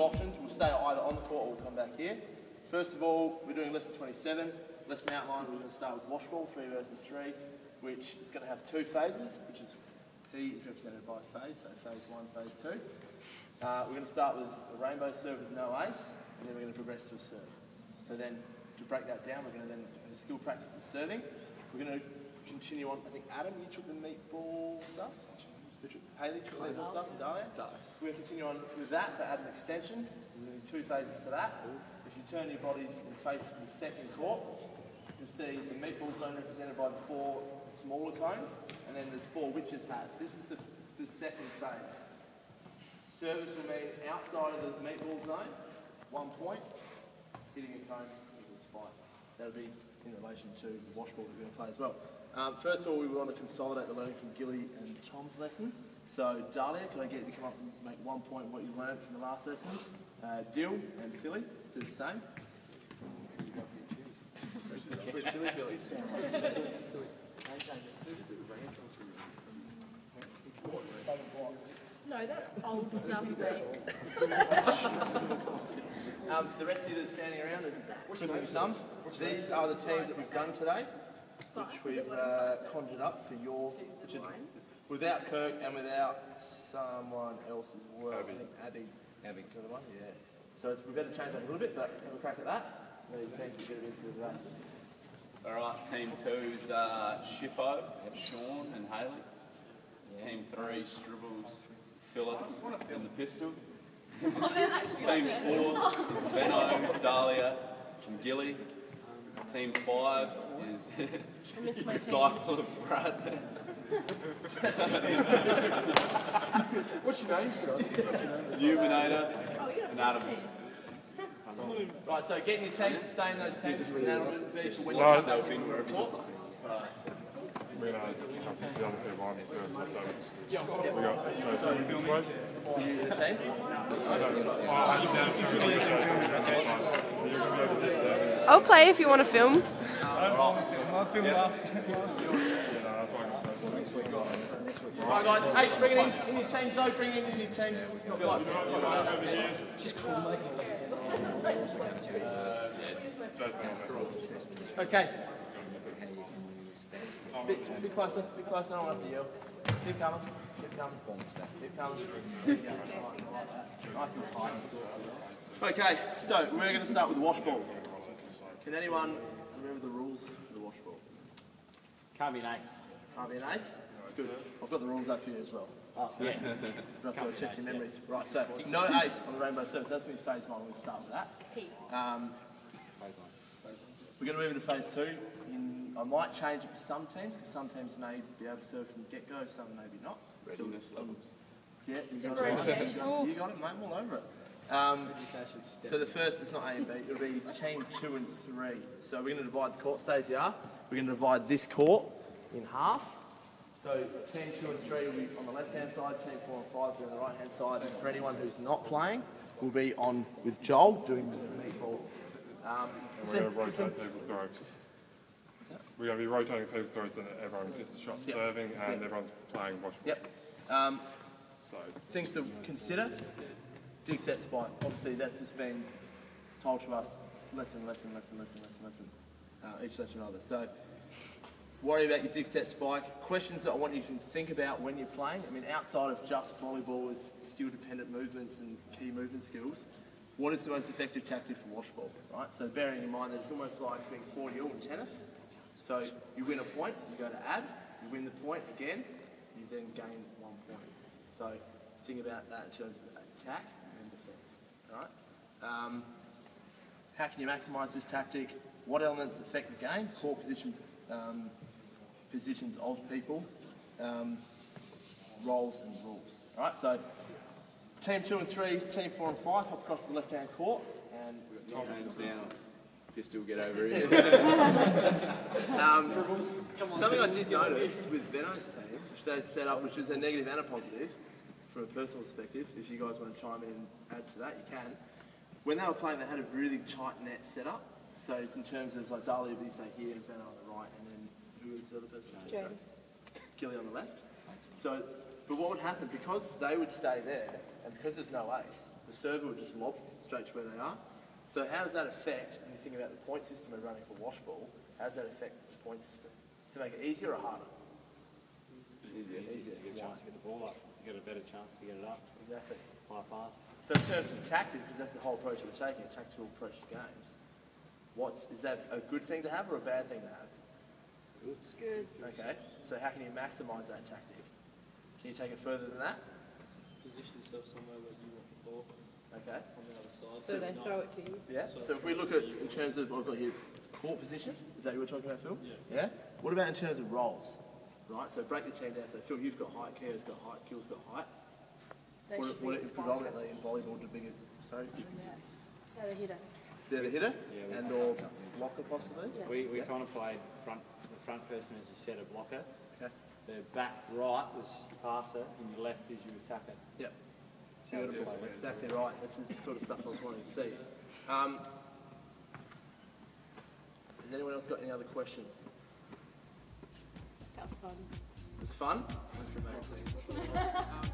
options. We'll stay either on the court or we'll come back here. First of all, we're doing lesson 27. Lesson outline, we're going to start with wash ball, 3 versus 3, which is going to have 2 phases, which is P is represented by phase, so phase 1, phase 2. We're going to start with a rainbow serve with no ace, and then we're going to progress to a serve. So then, to break that down, we're going to then do skill practice at serving. We're going to continue on, I think Adam, you took the meatball stuff? Hayley took the meatball stuff, and Dahlia? We're going to continue on with that, but add an extension. So there's going to be 2 phases to that. If you turn your bodies and face the second court, you'll see the meatball zone represented by the 4 smaller cones, and then there's 4 witches' hats. This is the second phase. Service will mean outside of the meatball zone, 1 point, hitting a cone equals 5. That'll be in relation to the wash ball that we're going to play as well. First of all, we want to consolidate the learning from Gilly and Tom's lesson. So, Dahlia, can I get you to come up and make 1 point what you learned from the last lesson? Dill and Philly, do the same. Sweet chili Phillies. No, that's old stuff, mate. The rest of you that are standing around and twiddling your thumbs, these are the teams that we've done today, which we've conjured up for your... Without Kirk and without someone else as well. I think Abby. Is the one? Yeah. So we better change that a little bit, but have a crack at that. The teams will get it into the race. Alright, team 2's Shippo, Sean and Hayley. Team 3, Stribbles, Phyllis and the Pistol. Team 4 is Benno, Dahlia and Gilly. Team 5 is Disciple of Brad. What's your name, Scott? Illuminator and Adam. Right, so getting your teams to stay in those teams and that'll be for when you yourself in wherever you want. We're going to have the other people on first. We got so we film you the team. I'll play if you want to film. I'll film last. Right guys, hey, bring it in your teams though, bring it in your teams. Just cool. Okay. Bit closer, I don't have to yell. Keep coming. Nice and tight. Okay, so we're going to start with the wash ball. Can anyone remember the rules for the wash ball? Can't be an ace. Can't be an ace? That's good. I've got the rules up here as well. Oh, yeah. I've got to test your memories. Right, so no ace on the rainbow service. That's going to be phase 1. We'll start with that. We're going to move into phase 2. I might change it for some teams, because some teams may be able to serve from the get-go, some maybe not. Readiness levels. Yeah, you got it. You got it, mate. I'm all over it. So the first, it's not A and B, it'll be team 2 and 3. So we're going to divide the court, stay as you are. We're going to divide this court in half. So team 2 and 3 will be on the left-hand side, team 4 and 5 will be on the right-hand side. And for anyone who's not playing, we'll be on with Joel doing the meatball. We're going to rotate people throws. We're going to be rotating people throws so that everyone gets a shot serving and everyone's playing wash ball. Yep. So things to consider. Dig set spike. Obviously that's just been told to us lesson, each lesson rather. So worry about your dig set spike. Questions that I want you to think about when you're playing. I mean, outside of just volleyball as skill-dependent movements and key movement skills, what is the most effective tactic for wash ball, right? So bearing in mind that it's almost like being 40-all in tennis. So you win a point, you go to add, you win the point again, you then gain 1 point. So think about that in terms of attack and defence, all right? How can you maximise this tactic? What elements affect the game? Core position, positions of people, roles and rules, all right? So team 2 and 3, team 4 and 5 hop across the left-hand court and Hands down. Pistol, get over here. Something I did notice with Benno's team, which they'd set up, which was a negative and a positive, from a personal perspective. If you guys want to chime in and add to that, you can. When they were playing, they had a really tight net set up. So in terms of like Dahlia would be say here and Benno on the right, and then who was the other person? James. Gilly on the left. So, but what would happen, because they would stay there, and because there's no ace, the server will just lob straight to where they are. So how does that affect, when you think about the point system we're running for wash ball, how does that affect the point system? Does it make it easier or harder? Easier. You get a chance to get the ball up. You get a better chance to get it up. Exactly. High pass. So in terms of tactics, because that's the whole approach we're taking, a tactical approach to games, is that a good thing to have or a bad thing to have? It's good. Okay, so how can you maximise that tactic? Can you take it further than that? Position yourself somewhere where you want the ball Okay. on the other side. So they throw it to you. Yeah, so if we look at, in terms of, I've got here, court position, is that what you're talking about, Phil? Yeah. What about in terms of roles? Right, so break the team down. So Phil, you've got height, Kia's got height, Gil's got height. They should What be it predominantly in volleyball to bigger, sorry? They're the hitter. They're the hitter Yeah, and or blocker possibly? Yeah. We kind of played the front person, as you said, a blocker. Okay. The back right was your passer, and your left is your attacker. Yep. So we Beautiful. play. Exactly right. That's the sort of stuff I was wanting to see. Has anyone else got any other questions? That was fun. It was fun? That's the main thing.